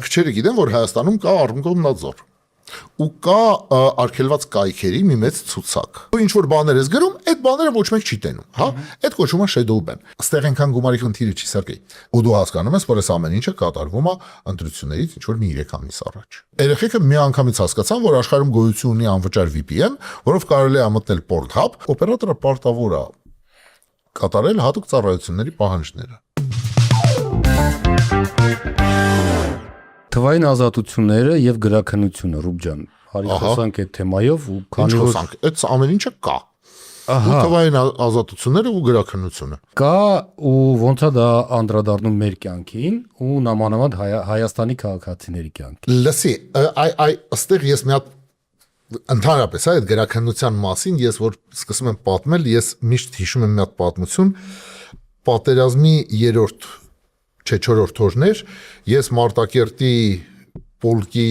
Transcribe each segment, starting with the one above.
քչերը գիտեն, որ Հայաստանում կա Արգոմնաձոր ու կա արգելված կայքերի մի մեծ ցուցակ։ Ու ինչ որ բաներ ես գրում, այդ բաները ոչ մեկ չի տենում, հա։ Այդ կոչվում է shadow ban։ Այստեղ այնքան գումարի խնդիրը չի սարքի։ Ու դու հասկանում ես, որ այս ամեն ինչը կատարվում է ընտրություններից ինչ որ մի 3 ամիս առաջ։ Երեխեքը միանգամից հասկացան, որ աշխարհում գոյություն ունի անվճար VPN, որով կարելի է մտնել Pornhub, օպերատորը պարտավոր է կատարել հատուկ ծառայությունների պահանջները։ Թվային ազատությունները եւ գրաքննությունը, Ռուբջան, հարի խոսանք այդ թեմայով ու քանի որ այդ ամեն ինչը կա։ Ահա, թվային ազատությունները ու գրաքննությունը կա ու ոնց է դա անդրադառնում մեր կյանքին ու նամանավանդ Հայաստանի քաղաքացիների կյանքին։ Լսի, այստեղ ես մի հատ ընդհանրապես այդ գրաքննության մասին ես որ սկսում եմ պատմել, ես միշտ հիշում եմ մի հատ պատմություն պատերազմի 3-րդ չէ 4-րդ օրներ ես Մարտակերտի պոլկի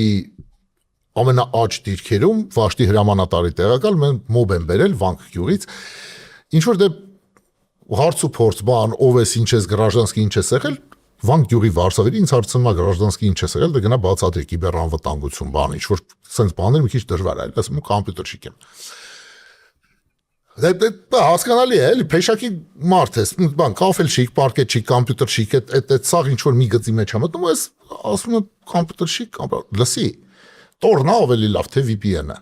ամենաաճ դիրքերում Վաշտի հրամանատարի տեղակալ մեն մոբ են բերել Վանք գյուղից ինչ որ դե հարց ու փորձ բան ով ես ինչ ես գրաժդանսկի ինչ ես եղել Վանք գյուղի վարսավերի ինձ հարցնում է գրաժդանսկի ինչ ես եղել դե գնա բացատրի կիբերանվտանգություն բան ինչ որ sense բաներ մի քիչ դժվար է ասում ու կոմպյուտերշիկ եմ Դա հասկանալի է, էլի փեշակի մարդ ես, բան, կաֆել շիկ, պարկետ շիկ, կոմպյուտեր շիկ, այդ սաղ ինչ որ մի գծի մեջ է մտնում, ես ասում եմ կոմպյուտեր շիկ, լսի, տորնա ավելի լավ թե VPN-ը։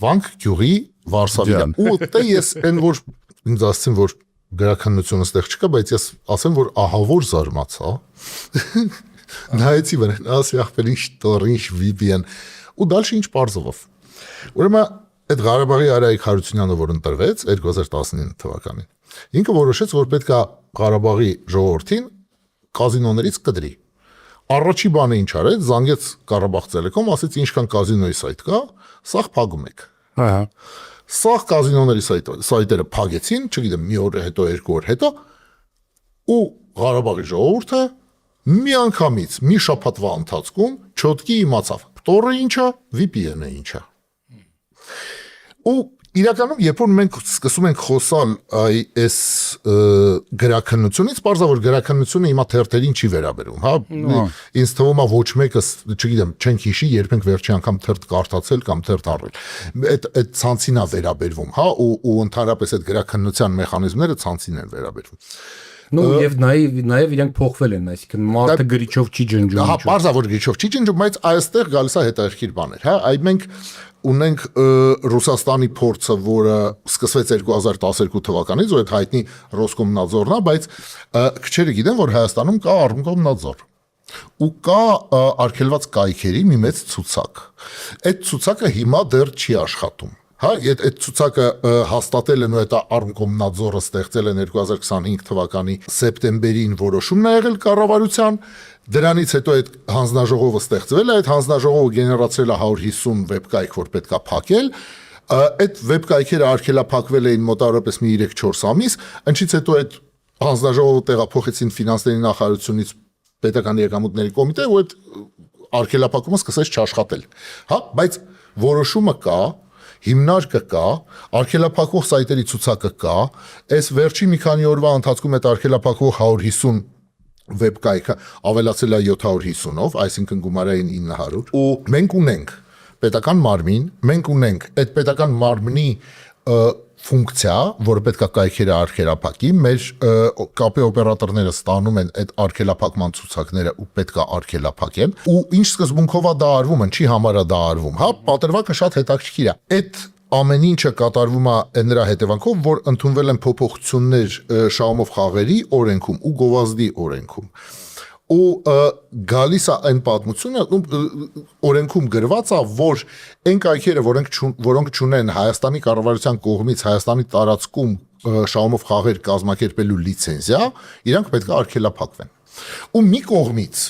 Վանք գյուղի Վարշավան։ Ու դե ես այն որ ինձ ասեցին որ գրաքննությունը ստեղ չկա, բայց ես ասեմ որ ահա որ զարմացա։ Նայեցի վրան, ասի ախպեր ինչ տոր, ինչ VPN։ Ու դալշ ինչ բարձով։ Ուրեմն Այդ Ղարաբաղի Արայիկ Հարությունյանը որ ընտրվեց 2019 թվականին ինքը որոշեց որ պետք է Ղարաբաղի ժողովրդին կազինոներից կդրի առաջի բանը ինչ արեց զանգեց Ղարաբաղ Տելեկոմ ասեց ինչքան կազինոյի սայթ կա սաղ փակում եք ահա սաղ կազինոների սայթերը փակեցին չգիտեմ մի օր հետո երկու օր հետո ու Ղարաբաղի ժողովուրդը միանգամից մի շաբաթվա ընթացքում չոտքի իմացավ տորը ինչա VPN-ը ինչա ու իրականում երբ որ մենք սկսում ենք խոսալ այս գրաքննությունից, բարձր որ գրաքննությունը հիմա թերթերին չի վերաբերում, հա, ինձ թվում է ոչ մեկը, չգիտեմ, չենք հիշի, երբ ենք վերջի անգամ թերթ կարդացել կամ թերթ առել։ Այդ ցանցին է վերաբերվում, հա, ու ընդհանրապես այդ գրաքննության մեխանիզմները ցանցին են վերաբերվում։ Ну եւ նաեւ իրանք փոխվել են, այսինքն մարդը գրիչով չի ջնջում։ Հա, բարձր որ գրիչով չի ջնջում, բայց այստեղ գալիս է հետաքրքիր բաներ, հա, այ մենք ունենք Ռուսաստանի փորձը, որը սկսվեց 2012 թվականից, որ այդ հայտնի Ռոսկոմնadzorն է, բայց քչերը գիտեն, որ Հայաստանում կա Արգոմնadzor ու կա արգելված կայքերի մի մեծ ցուցակ։ Այդ ցուցակը հիմա դեռ չի աշխատում։ Հա, այդ ցուցակը հաստատել են ու այդ Արգոմնadzorը ստեղծել են 2025 թվականի սեպտեմբերին որոշումն է եղել կառավարության Դրանից հետո այդ հանձնաժողովը ստեղծվել է, այդ հանձնաժողովը գեներացրել է 150 վեբկայք, որ պետք է փակել, այդ վեբկայքերը արգելափակվել էին մոտավորապես մի 3-4 ամիս, ինչից հետո այդ հանձնաժողովը տեղափոխեցին ֆինանսների նախարարությունից պետական եկամուտների կոմիտե, ու այդ արգելափակումը սկսեց չաշխատել, հա, բայց որոշումը կա, հիմնարկը կա, արգելափակող սայթերի ցուցակը կա, այս վերջի մի քանի օրվա ընթացքում այդ արգելափակող 150 վեբկայքը ավելացել է 750-ով, այսինքն գումարային 900 ու մենք ունենք պետական մարմին, մենք ունենք այդ պետական մարմնի ֆունկցիա, որը պետք է կայքերը արգելափակի, մեր կապի օպերատորները ստանում են այդ արգելափակման ցուցակները ու պետք է արգելափակեն, ու ինչ սկզբունքով է դա արվում, ինչի համար է դա արվում, հա, պատրվակը շատ հետաքրքիր է։ Այդ ամեն ինչը կատարվում է նրա հետևանքով, որ ընդունվել են փոփոխություններ շահումով խաղերի օրենքում ու գովազդի օրենքում։ Ու գալիս է այն պատմությունը, օրենքում գրված է, որ այն կայքերը, որոնք չունեն Հայաստանի կառավարության կողմից Հայաստանի տարածքում շահումով խաղեր կազմակերպելու լիցենզիա, իրանք պետք է արգելափակվեն։ Ու մի կողմից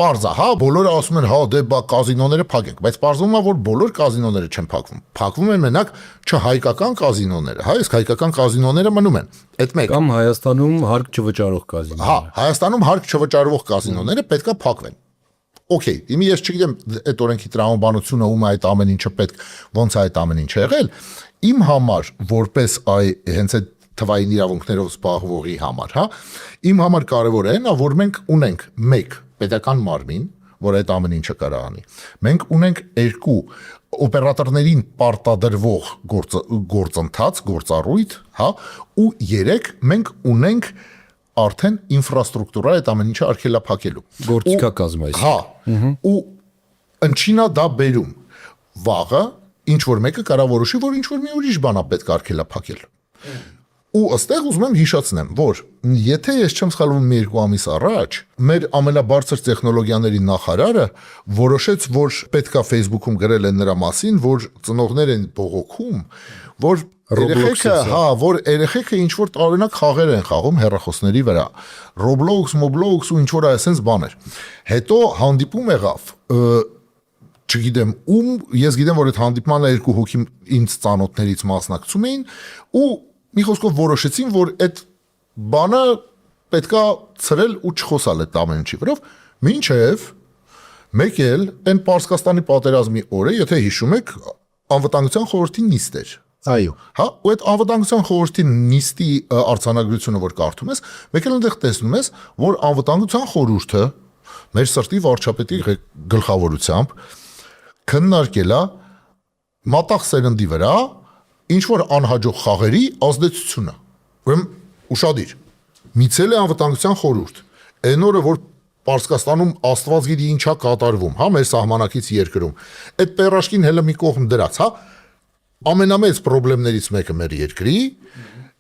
Պարզա, հա, բոլորը ասում են, հա, դե բա կազինոները փակենք, բայց պարզվում է, որ բոլոր կազինոները չեն փակվում։ Փակվում են մենակ չհայկական կազինոները, հա, իսկ հայկական կազինոները մնում են։ Այդ մեկ։ Կամ Հայաստանում հարկ չվճարող կազինոները։ Հա, Հայաստանում հարկ չվճարվող կազինոները պետք է փակվեն։ Okay, իմի ես չգիտեմ այդ օրենքի տրամաբանությունը ում է այդ ամեն ինչը պետք, ոնց է այդ ամեն ինչը եղել։ Իմ համար որպես հենց այդ թվային իրավունքներով զբաղվողի համար, հա, իմ համար կարևոր է նա, որ մենք ունենք մեկ պետական մարմին, որ այդ ամեն ինչը կարող անի։ Մենք ունենք երկու օպերատորներին պարտադրվող գործառույթ, հա, ու 3 մենք ունենք արդեն ինֆրաստրուկտուրա այդ ամեն ինչը արգելափակելու։ Գործիքակազմ այս։ Հա, ու ընչինա դա բերում։ Վաղը ինչ որ մեկը կարող որոշի, որ ինչ որ մի ուրիշ բան է պետք արգելափակել։ Ու ըստեղ ուզում եմ հիշեցնեմ, որ եթե ես չեմ սխալվում մի 2 ամիս առաջ, մեր ամենաբարձր տեխնոլոգիաների նախարարը որոշեց, որ պետքա Facebook-ում գրել են նրա մասին, որ ծնողներ են բողոքում, որ երեխեքը, հա, որ երեխեքը ինչ որ տարօրինակ խաղեր են խաղում հեռախոսների վրա, Roblox, Moblox ու ինչ որ այսպես բաներ։ Հետո հանդիպում եղավ չգիտեմ ում, ես գիտեմ, որ այդ հանդիպմանը 2 հոգի ինձ ծանոթներից մասնակցում էին ու մի խոսքով որոշեցին, որ այդ բանը պետքա ցրել ու չխոսալ այդ ամեն ինչի վրով, մինչև մեկ էլ այն Պարսկաստանի պատերազմի օրը, եթե հիշում եք, անվտանգության խորհրդի նիստ էր։ Այո։ Հա, ու այդ անվտանգության խորհրդի նիստի արձանագրությունը որ կարդում ես, մեկ էլ այնտեղ տեսնում ես, որ անվտանգության խորհուրդը մեր սրտի վարչապետի գլխավորությամբ քննարկել է մատաղ սերնդի վրա ինչ որ անհաջող խաղերի ազդեցությունը։ Ուրեմն ուշադիր։ Միցել է անվտանգության խորհուրդ։ Այն օրը որ Պարսկաստանում Աստված գիտի ինչա կատարվում, հա, մեր սահմանակից երկրում։ Այդ պերաշկին հələ մի կողմ դրած, հա։ Ամենամեծ խնդիրներից մեկը մեր երկրի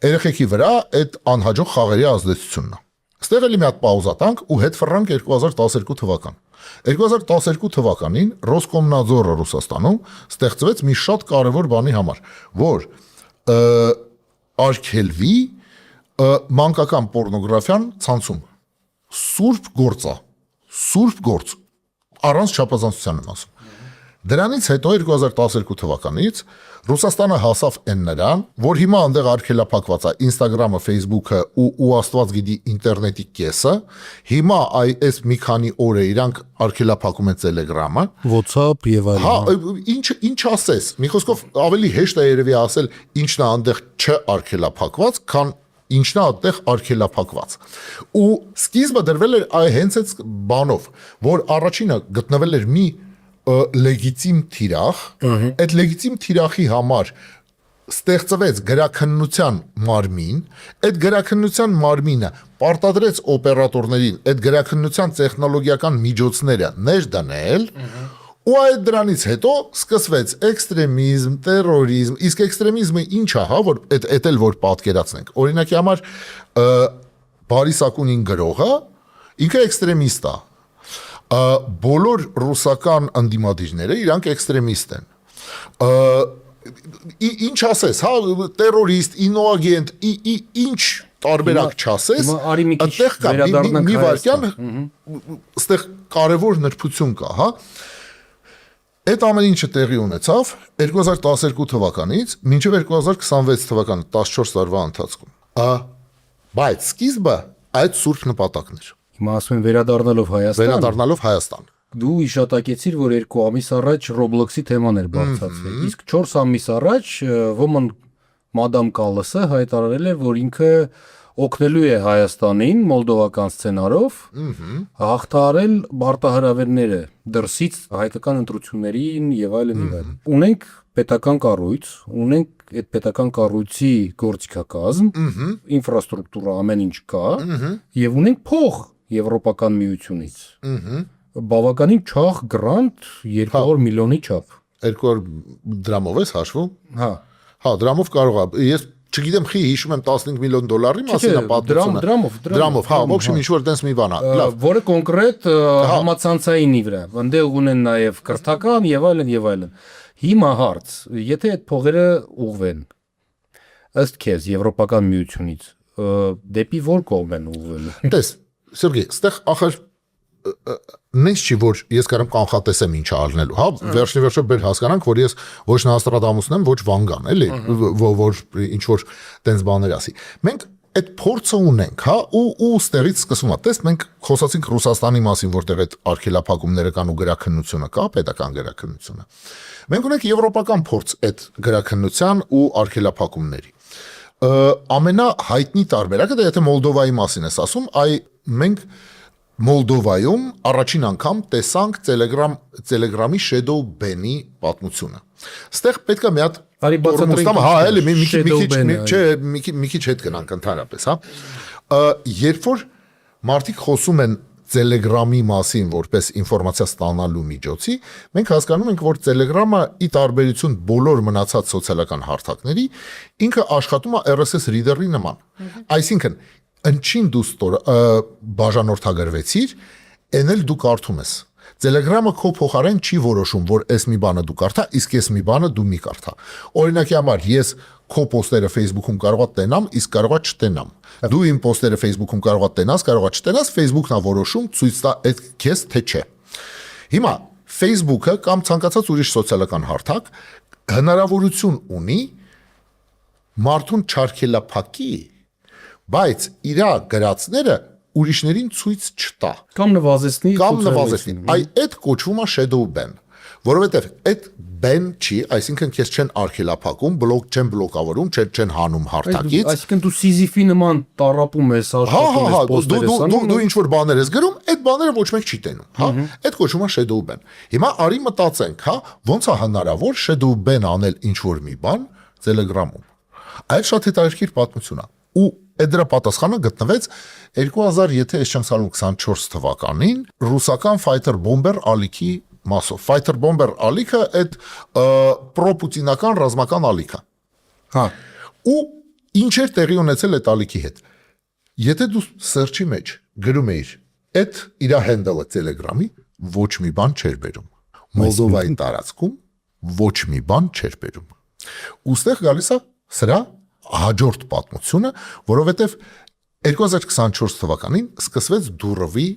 երեխեքի վրա այդ անհաջող խաղերի ազդեցությունն է։ Ստեղ էլի մի հատ պաուզա տանք ու հետ ֆրանկ 2012 թվական։ 2012 թվականին Ռոսկոմնadzորը Ռուսաստանում ստեղծվեց մի շատ կարևոր բանի համար, որ արգելվի մանկական պորնոգրաֆիան ցանցում։ Սուրբ գործ, առանց չափազանցության եմ ասում։ Դրանից հետո 2012 թվականից Ռուսաստանը հասավ այն նրան, որ հիմա այնտեղ արգելափակված է Instagram-ը, Facebook-ը ու Աստված գիտի ինտերնետի կեսը, հիմա այս մի քանի օր է իրանք արգելափակում են Telegram-ը, WhatsApp եւ այլն։ Հա, ինչ ասես, մի խոսքով ավելի հեշտ է երևի ասել ինչն է այնտեղ չարգելափակված, քան ինչն է այդտեղ արգելափակված։ Ու սկիզբը դրվել էր հենց այդ բանով, որ առաջինը գտնվել էր մի լեգիտիմ թիրախ, այդ լեգիտիմ թիրախի համար ստեղծվեց գրաքննության մարմին, այդ գրաքննության մարմինը պարտադրեց օպերատորներին այդ գրաքննության տեխնոլոգիական միջոցները ներդնել, ու այդ դրանից հետո սկսվեց էքստրեմիզմ, տերորիզմ, իսկ էքստրեմիզմը ինչ է, հա, որ այդ էլ որ պատկերացնենք։ Օրինակի համար Բարիս Ակունին գրողը ինքը էքստրեմիստ է։ Բոլոր ռուսական ընդդիմադիրները իրանք էքստրեմիստ են։ Ինչ ասես, հա, տերորիստ, ինոագենտ, ինչ տարբերակ չասես, այդտեղ կա մի վարքյան, այդտեղ կարևոր նրբություն կա, հա։ Այդ ամեն ինչը տեղի ունեցավ 2012 թվականից մինչև 2026 թվականը 14 տարվա ընթացքում։ Բայց սկիզբը այդ սուրբ նպատակն էր։ Հիմա ասում են վերադառնալով Հայաստան։ Դու իշտակեցիր, որ 2 ամիս առաջ Roblox-ի թեման էր բարձրացվել։ Իսկ 4 ամիս առաջ ոմն Մադամ Կալասը հայտարարել էր, որ ինքը օգնելու է Հայաստանին մոլդովական սցենարով հաղթահարել մարտահրավերները դրսից հայկական ընտրություններին եւ այլն եւ այլն։ Ունենք պետական կառույց, ունենք այդ պետական կառույցի գործիքակազմ, ինֆրաստրուկտուրա ամեն ինչ կա եւ ունենք փող Եվրոպական միությունից։ Բավականին չաղ գրանտ 200 միլիոնի չափ։ 200 դրամով ես հաշվում։ Հա։ Հա, դրամով կարող է։ Ես չգիտեմ, խի հիշում եմ 15 միլիոն դոլարի մասին է պատմությունը։ Դրամով, հա, ոչ ինչ որ տես մի բան է։ Լավ։ Որը կոնկրետ համացանցայինի վրա։ Այնտեղ ունեն նաև կրթական եւ այլն եւ այլն։ Հիմա հարց, եթե այդ փողերը ուղվեն ըստ քեզ Եվրոպական միությունից, դեպի որ կողմ են ուղղվելու։ Տես, Սերգեյ, ստեղ ախր նենց չի, որ ես կարամ կանխատեսեմ ինչ արնելու, հա, վերջնի բեր հասկանանք, որ ես ոչ Նաստրադամուսն եմ, ոչ Վանգան, էլի, որ ինչ որ տենց բաներ ասի։ Մենք այդ փորձը ունենք, հա, ու ստեղից սկսվում է։ Տես, մենք խոսացինք Ռուսաստանի մասին, որտեղ այդ արգելափակումները կան ու գրաքննությունը կա, պետական գրաքննությունը։ Մենք ունենք եվրոպական փորձ այդ գրաքննության ու արգելափակումների։ Ամենահայտնի տարբերակը, դա եթե Մոլդովայի մասին ես ասում, մենք Մոլդովայում առաջին անգամ տեսանք Telegram-ի shadow ban-ի պատմությունը։ Ստեղ պետք է մի հատ մի քիչ հետ գնանք ընդհանրապես, հա։ Երբ որ մարդիկ խոսում են Telegram-ի մասին որպես ինֆորմացիա ստանալու միջոցի, մենք հասկանում ենք, որ Telegram-ը ի տարբերություն բոլոր մնացած սոցիալական հարթակների, ինքը աշխատում է RSS reader-ի նման։ Այսինքն, ինչին դու բաժանորդագրվեցիր, այն էլ դու կարդում ես։ Telegram-ը քո փոխարեն չի որոշում, որ այս մի բանը դու կարդա, իսկ այս մի բանը դու մի կարդա։ Օրինակի համար, ես քո պոստերը Facebook-ում կարող եմ տենամ, իսկ կարող եմ չտենամ։ Դու իմ պոստերը Facebook-ում կարող ես տենաս, կարող ես չտենաս, Facebook-ն է որոշում, ցույց տա այդ քեզ թե չէ։ Հիմա Facebook-ը կամ ցանկացած ուրիշ սոցիալական հարթակ հնարավորություն ունի մարդուն չարգելափակի, բայց իր գրածները ուրիշներին ցույց չտա։ Կամ նվազեցնի։ Այ այդ կոչվում է shadow ban, որովհետև այդ ban չի, այսինքն քեզ չեն արգելափակում, չեն բլոկավորում, չեն հանում հարթակից։ Այսինքն դու Սիզիֆի նման տառապում ես, աշխատում ես պոստերս անում։ Դու ինչ որ բաներ ես գրում, այդ բաները ոչ մեկ չի տենում, հա։ Այդ կոչվում է shadow ban։ Հիմա արի մտածենք, հա, ոնց է հնարավոր shadow ban անել ինչ որ մի բան Telegram-ում։ Այդ շատ հետաքրքիր պատմություն է։ Ու այդ դրա պատասխանը գտնվեց 2024 թվականին ռուսական fighter bomber ալիքի մասով։ Fighter bomber ալիքը այդ պրոպուտինական ռազմական ալիքը։ Հա։ Ու ինչ էր տեղի ունեցել այդ ալիքի հետ։ Եթե դու search-ի մեջ գրում էիր այդ իր handle-ը Telegram-ի, ոչ մի բան չէր բերում։ Մոլդովայի տարածքում ոչ մի բան չէր բերում։ Ուստեղ գալիս է սրա հաջորդ պատմությունը, որովհետև 2024 թվականին սկսվեց Դուրովի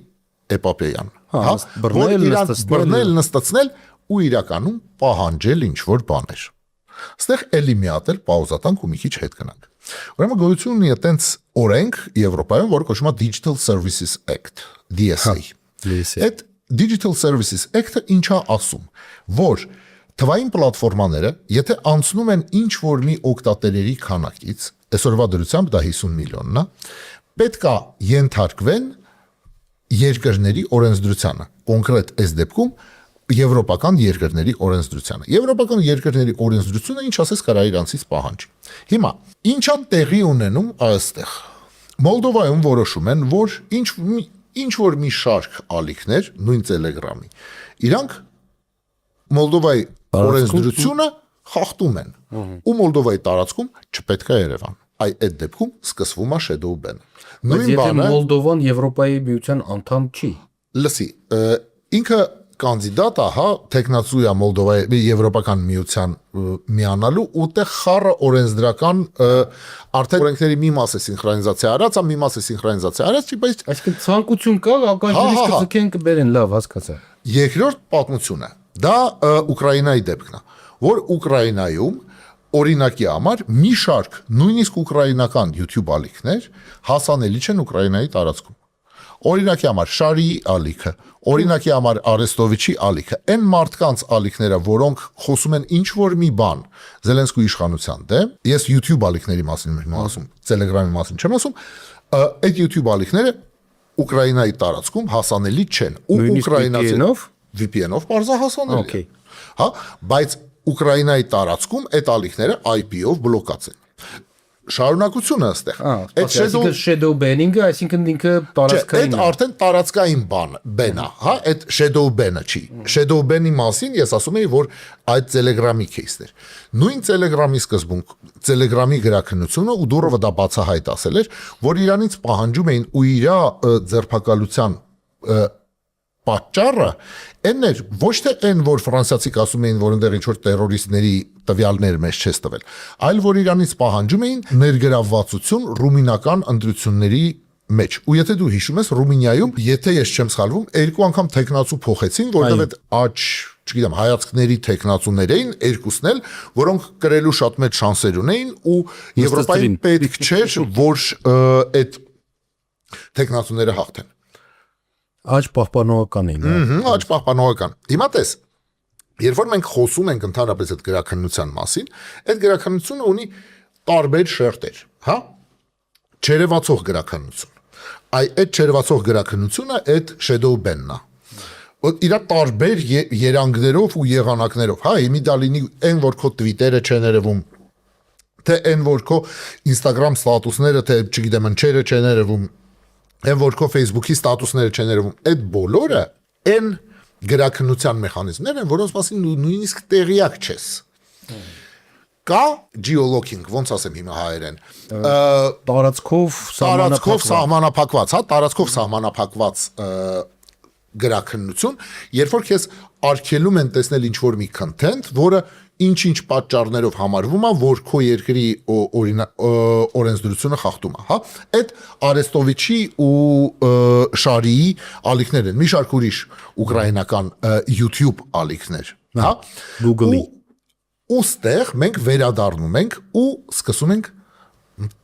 էպոպեյան, հա, բռնել, նստացնել ու իրականում պահանջել ինչ-որ բաներ։ Ստեղ էլի մի հատ էլ պաուզա տանք ու մի քիչ հետ գնանք։ Ուրեմն գոյություն ունի այտենց օրենք Եվրոպայում, որը կոչվում է Digital Services Act, DSA։ Այդ Digital Services Act-ը ինչա ասում, որ թվային պլատֆորմաները, եթե անցնում են ինչ-որ մի օգտատերերի քանակից, այսօրվա դրությամբ դա 50 միլիոնն է, պետք է ենթարկվեն երկրների օրենսդրությանը, կոնկրետ այս դեպքում եվրոպական երկրների օրենսդրությանը։ Եվրոպական երկրների օրենսդրությունը ինչ ասես կարա իրանցից պահանջի։ Հիմա ինչա տեղի ունենում այստեղ։ Մոլդովայում որոշում են, որ ինչ որ մի շարք ալիքներ, նույն Telegram-ի, իրանք Մոլդովայի օրենսդրությունը խախտում են։ Ու Մոլդովայի տարածքում չպետք է Երևան։ Այդ դեպքում սկսվում է shadow ban։ Նույն բանը Մոլդովան Եվրոպայի միության անդամ չի։ Լսի, ինքը կանդիդատ է, հա, տեխնացու է Մոլդովայի Եվրոպական միության միանալու, ուտեղ խառը օրենսդրական արդեն օրենքների մի մասը սինխրոնիզացիա արած, մի մասը սինխրոնիզացիա արած չի, բայց այսինքն ցանկություն կա, ականջներից կձգեն կբերեն, լավ, հասկացա։ Երկրորդ պատմությունը դա Ուկրաինայի դեպքն է, որ Ուկրաինայում օրինակի համար մի շարք նույնիսկ ուկրաինական YouTube ալիքներ հասանելի չեն Ուկրաինայի տարածքում։ Օրինակի համար Շարիի ալիքը, օրինակի համար Արեստովիչի ալիքը, այն մարդկանց ալիքները, որոնք խոսում են ինչ որ մի բան Զելենսկու իշխանության դեմ, ես YouTube ալիքների մասին եմ ասում, Telegram-ի մասին չեմ ասում, այդ YouTube ալիքները Ուկրաինայի տարածքում հասանելի չեն։ Ու ուկրաինացի VPN-ով բարձա հասանելի։ Հա, բայց Ուկրաինայի տարածքում այդ ալիքները IP-ով բլոկած են։ Շարունակությունը այստեղ։ Այդ shadow banning-ը, այսինքն ինքը տարածքային է։ Այդ արդեն տարածքային բան է, հա, այդ shadow ban-ը չի։ Shadow ban-ի մասին ես ասում եի, որ այդ Telegram-ի case-ներ։ Նույն Telegram-ի սկզբում Telegram-ի գրաքննությունը ու Դուրովը դա բացահայտ ասել էր, որ իրանից պահանջում էին ու իր ձերբակալության պատճառը այն էր, ոչ թե այն, որ ֆրանսիացիք ասում էին, որ այնտեղ ինչ-որ տերորիստների տվյալներ մեզ չես տվել, այլ որ իրանից պահանջում էին ներգրավվածություն ռումինական ընտրությունների մեջ։ Ու եթե դու հիշում ես, Ռումինիայում, եթե ես չեմ սխալվում, 2 անգամ տեխնացու փոխեցին, որտեղ այդ չգիտեմ, հայացքների տեխնացուներ էին, երկուսն էլ, որոնք կրելու շատ մեծ շանսեր ունեին ու Եվրոպային պետք չէր, որ այդ տեխնացուները հաղթեն։ Աճ պահպանողական էին։ Աճ պահպանողական։ Հիմա տես, երբ որ մենք խոսում ենք ընդհանրապես այդ գրաքննության մասին, այդ գրաքննությունը ունի տարբեր շերտեր, հա? Չերևացող գրաքննություն։ այդ չերվածող գրաքննությունը այդ shadow ban-ն է։ Իրա տարբեր երանգներով ու եղանակներով, հա, իմի դա լինի այն որ քո Twitter-ը չներևում, թե այն որ քո Instagram ստատուսները, թե չգիտեմ ընչերը չներևում, այն որ քո Facebook-ի ստատուսները չներևում, այդ բոլորը այն գրաքննության մեխանիզմներ են, որոնց մասին նույնիսկ տեղյակ չես։ Կա geologging, ոնց ասեմ հիմա հայերեն, տարածքով սահմանափակված, հա, տարածքով սահմանափակված գրաքննություն, երբ որ քեզ արգելում են տեսնել ինչ-որ մի content, որը ինչ-ինչ պատճառներով համարվում է, որ քո երկրի օրենսդրությունը խախտում է, հա, այդ Արեստովիչի ու Շարիի ալիքներ են, մի շարք ուրիշ ուկրաինական YouTube ալիքներ, հա, Google-ի ուստեղ մենք վերադառնում ենք ու սկսում ենք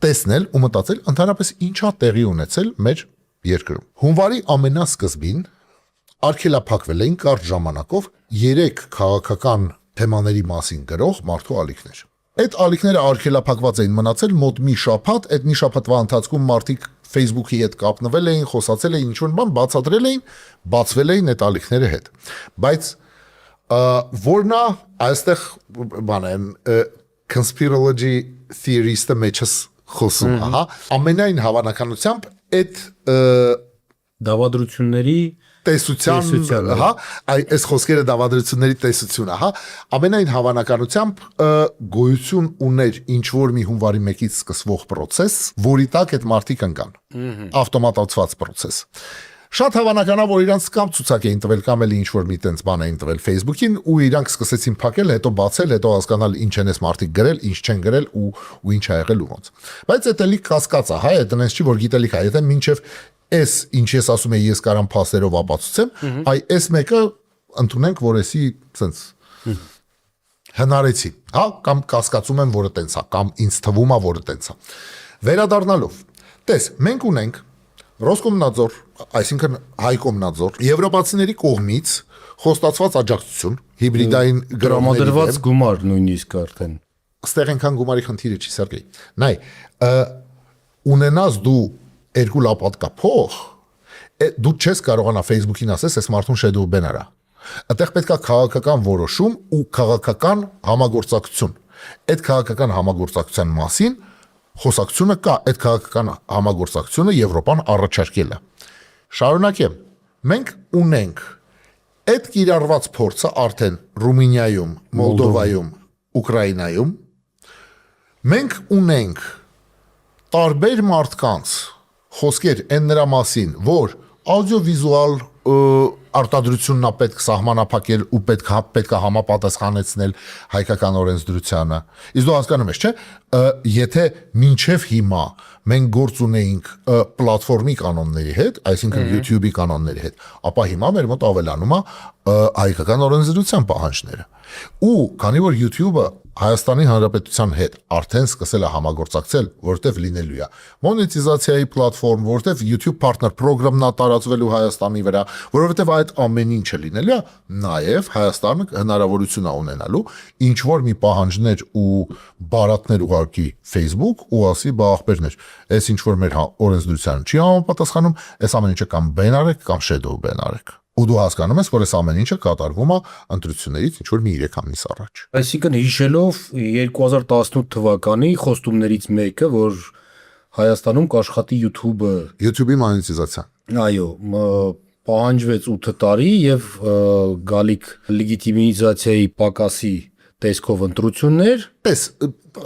տեսնել ու մտածել ընդհանրապես ինչա տեղի ունեցել մեր երկրում։ Հունվարի ամենասկզբին արգելափակվել էին կարճ ժամանակով 3 քաղաքական թեմաների մասին գրող մարդու ալիքներ։ Այդ ալիքները արգելափակված էին մնացել մոտ մի շաբաթ, այդ մի շաբաթվա ընթացքում մարդիկ Facebook-ի հետ կապնվել էին, խոսացել էին, ինչ-որ բան բացատրել էին, բացվել էին այդ ալիքները հետ։ Բայց որնա այստեղ բան են conspirology theorist-ը մեջս խոսում, հա, ամենայն հավանականությամբ այդ դավադրությունների տեսության, հա, այս խոսքերը դավադրությունների տեսությունն է, հա, ամենայն հավանականությամբ գոյություն ուներ ինչ որ մի հունվարի 1-ից սկսվող process, որի տակ այդ մարդիկ ընկան։ Ավտոմատացված process։ Շատ հավանական է, որ իրանց կամ ցուցակ էին տվել, կամ էլ ինչ-որ մի տենց բան էին տվել Facebook-ին, ու իրանք սկսեցին փակել, հետո բացել, հետո հասկանալ ինչ են այս մարդիկ գրել, ինչ չեն գրել ու ինչ ա եղել ու ոնց։ Բայց դա էլի կասկած է, հա, դա նենց չի, որ գիտելիք է, եթե մինչև այս ինչ ես ասում եմ, ես կարամ փաստերով ապացուցեմ, այ այս մեկը ընդունենք, որ էսի սենց հնարեցի, հա, կամ կասկածում եմ, որը տենց է, կամ ինձ թվում է, որը տենց է։ Վերադառնալով, տես, մենք ունենք Ռոսկոմնadzor, այսինքն Հայկոմնadzor, եվրոպացիների կողմից խոստացված աջակցություն, հիբրիդային գրամադրված գումար նույնիսկ արդեն։ Ստեղ այնքան գումարի խնդիրը չի, Սերգեյ։ Նայ, ունենաս դու 2 լապատկա փող, դու չես կարողանա Facebook-ին ասես, այս մարդուն shadow ban արա։ Այդտեղ պետք է քաղաքական որոշում ու քաղաքական համագործակցություն։ Այդ քաղաքական համագործակցության մասին խոսակցությունը կա, այդ քաղաքական համագործակցությունը Եվրոպան առաջարկել է։ Շարունակեմ, մենք ունենք այդ կիրառված փորձը արդեն Ռումինիայում, Մոլդովայում, Ուկրաինայում, մենք ունենք տարբեր մարդկանց խոսքեր այն նրա մասին, որ աուդիովիզուալ արտադրությունն է պետք սահմանափակել ու պետք է համապատասխանեցնել հայկական օրենսդրությանը։ Իսկ դու հասկանում ես, չէ՞, եթե մինչև հիմա մենք գործ ունեինք պլատֆորմի կանոնների հետ, այսինքն YouTube-ի կանոնների հետ, ապա հիմա մեր մոտ ավելանում է հայկական օրենսդրության պահանջները։ Ու քանի որ YouTube-ը Հայաստանի Հանրապետության հետ արդեն սկսել է համագործակցել, որտեվ լինելու է մոնետիզացիայի պլատֆորմ, որտեվ YouTube Partner Program-ն է տարածվելու Հայաստանի վրա, որովհետև այդ ամեն ինչը լինելու է, նաև Հայաստանը հնարավորություն է ունենալու ինչ որ մի պահանջներ ու բարատներ ուղարկի Facebook ու ասի բա ախպերներ, այս ինչ որ մեր օրենսդրությանը չի համապատասխանում, այս ամեն ինչը կամ ban արեք կամ shadow ban արեք։ Ու դու հասկանում ես, որ այս ամեն ինչը կատարվում է ընտրություններից ինչ որ մի 3 ամիս առաջ։ Այսինքն հիշելով 2018 թվականի խոստումներից մեկը, որ Հայաստանում կաշխատի YouTube-ի մոնետիզացիա։ Այո, պահանջվեց 8 տարի եւ գալիք լեգիտիմիզացիայի պակասի տեսքով ընտրություններ։ Տես,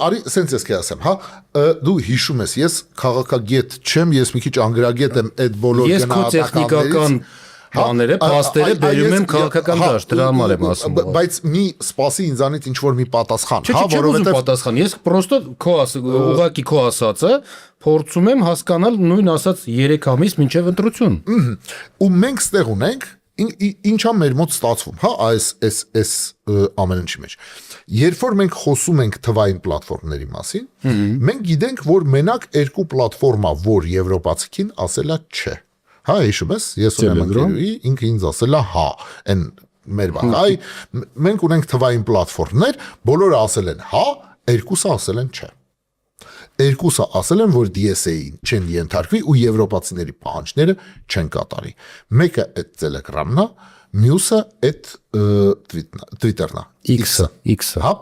արի սենց ես կասեմ, հա, դու հիշում ես, ես քաղաքագետ չեմ, ես մի քիչ անգրագետ եմ այդ բոլոր գնահատականներից։ Բաները, փաստերը բերում եմ քաղաքական դաշտ, դրա համար եմ ասում։ Բայց մի սպասի ինձանից ինչ որ մի պատասխան, հա, որովհետև պատասխան, ես պրոստը ուղղակի քո ասածը փորձում եմ հասկանալ նույն ասած 3 ամիս մինչև ընտրություն։ Ու մենք ստեղ ունենք ինչա մեր մոտ ստացվում, հա, այս ամեն ինչի մեջ։ Երբ որ մենք խոսում ենք թվային պլատֆորմների մասին, մենք գիտենք, որ մենակ 2 պլատֆորմա, որ եվրոպացիքին ասելա չէ։ Հա, հիշում ես, ես ունեմ ընկերուհի, ինքը ինձ ասել է հա, այն մեր բան, այ մենք ունենք թվային պլատֆորմներ, բոլորը ասել են հա, 2-ը ասել են չէ։ երկուսը ասել են, որ DSA-ին չեն ենթարկվի ու եվրոպացիների պահանջները չեն կատարի։ Մեկը այդ Telegram-ն է, մյուսը այդ Twitter-ն է, X-ը։ Հա։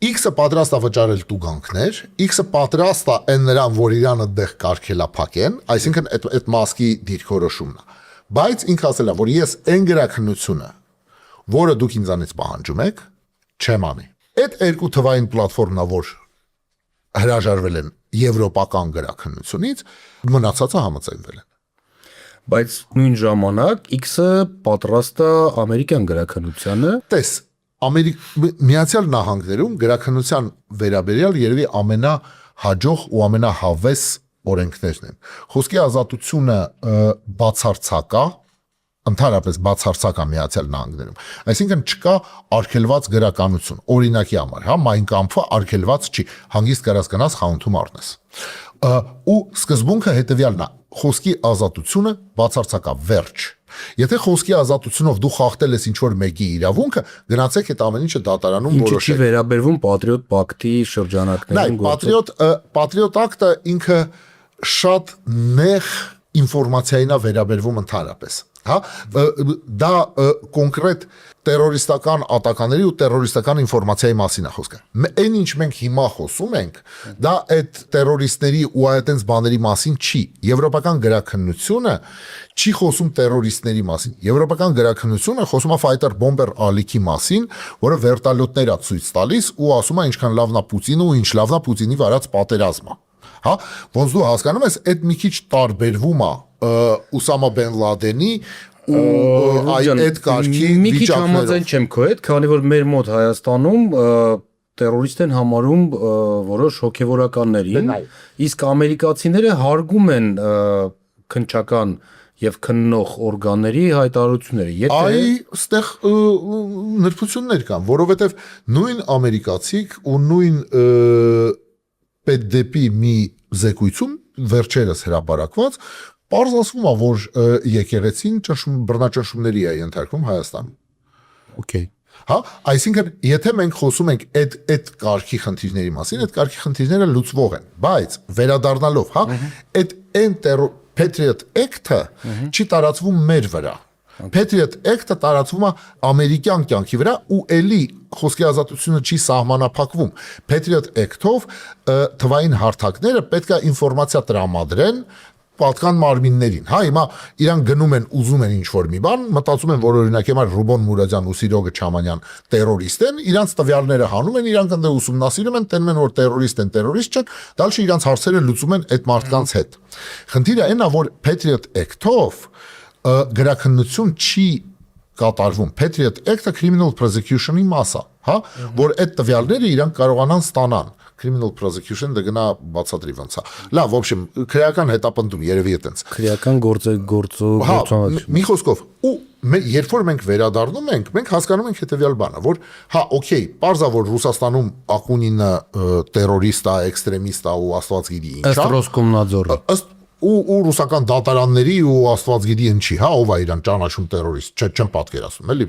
X-ը պատրաստ է վճարել տուգանքներ, X-ը պատրաստ է այն նրան, որ իրանը դեղ կարգելա փակեն, այսինքն այդ մասկի դիրքորոշումն է։ Բայց ինքը ասել է, որ ես այն գրաքննությունը, որը դուք ինձանից պահանջում եք, չեմ անի։ Այդ երկու թվային պլատֆորմն է, որ հրաժարվել են եվրոպական գրաքննությունից, մնացածը համաձայնվել են։ Բայց նույն ժամանակ X-ը պատրաստ է ամերիկյան գրաքննությանը։ Տես, Միացյալ Նահանգներում գրաքննության վերաբերյալ երևի ամենահաջող ու ամենահավես օրենքներն են։ Խոսքի ազատությունը բացարձակ է, ընդհանրապես բացարձակ է Միացյալ Նահանգներում։ Այսինքն չկա արգելված գրականություն։ Օրինակի համար, հա, Mein Kampf-ը արգելված չի, հանգիստ կարած գնաս խանութում առնես։ Ու սկզբունքը հետևյալն է. խոսքի ազատությունը բացարձակ է, վերջ։ Եթե խոսքի ազատությունով դու խախտել ես ինչ-որ մեկի իրավունքը, գնացեք այդ ամեն ինչը դատարանում որոշեք։ Ինչի վերաբերվում Patriot Pact-ի շրջանակներում Patriot Act-ը ինքը շատ նեղ ինֆորմացիային է վերաբերվում ընդհանրապես, հա, դա կոնկրետ terroristական ատականների ու terroristական ինֆորմացիայի մասին է խոսքը։ Այն ինչ մենք հիմա խոսում ենք, դա այդ terroristների ու այդտենց բաների մասին չի։ Եվրոպական գրաքննությունը չի խոսում terroristների մասին։ Եվրոպական գրաքննությունը խոսում է fighter bomber ալիքի մասին, որը վերտալյոտներ է ցույց տալիս ու ասում է ինչքան լավն է Պուտինը ու ինչ լավն է Պուտինի վարած պատերազմը։ Հա, ոնց դու հասկանում ես, այդ մի քիչ տարբերվում է Ուսամա Բեն Լադենի ու այդ կարգի մի քիչ համաձայն չեմ քո հետ, քանի որ մեր մոտ Հայաստանում terrorist են համարում որոշ հոգևորականներին, իսկ ամերիկացիները հարգում են քննչական եւ քննող օրգանների հայտարարությունները։ Այստեղ նրբություններ կան, որովհետեւ նույն ամերիկացիք ու նույն պետդեպի մի զեկույցում վերջերս հրապարակված պարզ ասվում է, որ եկեղեցին բռնաճնշումների է ենթարկվում Հայաստանում։ Okay։ Հա, այսինքն եթե մենք խոսում ենք այդ կարգի խնդիրների մասին, այդ կարգի խնդիրները լուծվող են, բայց վերադառնալով, հա, այդ Patriot Act-ը չի տարածվում մեր վրա։ Patriot Act-ը տարածվում է ամերիկյան կյանքի վրա ու էլի խոսքի ազատությունը չի սահմանափակվում։ Patriot Act-ով թվային հարթակները պետք է ինֆորմացիա տրամադրեն պատկան մարմիններին։ Հա, հիմա իրան գնում են, ուզում են ինչ-որ մի բան, մտածում են, որ օրինակ հիմա Ռուբոն Մուրադյան ու Սիրոգը Չամանյան terrorist են, իրանց տվյալները հանում են, իրանք ընդ ուսումնասիրում են, տենում են, որ terrorist են, terrorist չեն, դալշի իրանց հարցերը լուծում են այդ մարդկանց հետ։ Խնդիրը այն է, որ Patriot Act-ով գրաքննություն չի կատարվում։ Patriot Act-ը criminal prosecution-ի մաս է, հա, որ այդ տվյալները իրանք կարողանան ստանան։ Criminal prosecution դա գնա բացատրի ոնց է։ Լավ, в общем, քրեական հետապնդում երևի այտենց։ Քրեական գործողություն։ Մի խոսքով, ու երբ որ մենք վերադառնում ենք, մենք հասկանում ենք հետեւյալ բանը, որ հա, օքեյ, պարզա որ Ռուսաստանում Ակունինը terrorist է, էքստրեմիստ է ու աստված գիտի ինչ է։ Ըստ Ռոսկոմնadzորի։ Ըստ ու ռուսական դատարանների ու աստված գիտի ինչի, հա, ով է իրան ճանաչում terrorist, չեմ պատկերացնում, էլի։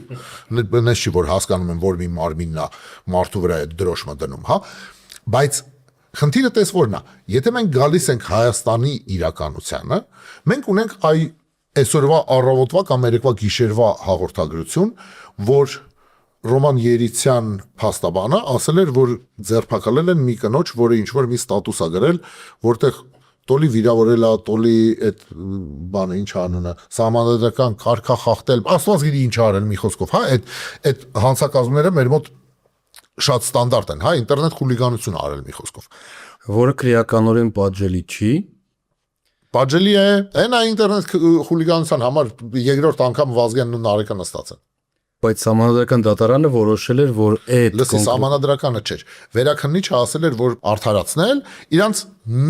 Նես չի որ հասկանում են, որ մի մարմինն է մարդու վրա այդ դրոշմը դնում, հա։ Բայց խնդիրը տես որն է, եթե մենք գալիս ենք Հայաստանի իրականությանը, մենք ունենք այսօրվա առավոտվա կամ երեկվա գիշերվա հաղորդագրություն, որ Ռոման Երիցյան փաստաբանը ասել էր, որ ձերբակալել են մի կնոջ, որը ինչ-որ մի ստատուս է գրել, որտեղ տոլի վիրավորել է, տոլի այդ բանը ինչ անունը, սահմանադրական կարգա խախտել, աստված գիտի ինչ արել մի խոսքով, հա, այդ հանցակազմները մեր մոտ շատ ստանդարտ են, հա, ինտերնետ խուլիգանություն արել մի խոսքով, որը քրեականորեն պատժելի չի։ Պատժելի է, այն է ինտերնետ խուլիգանության համար երկրորդ անգամ Վազգենն ու Նարեկը նստած են։ Բայց Սահմանադրական դատարանը որոշել էր, որ այդ Լսի, Սահմանադրականը չէր։ Վերաքննիչը ասել էր, որ արդարացնել իրանց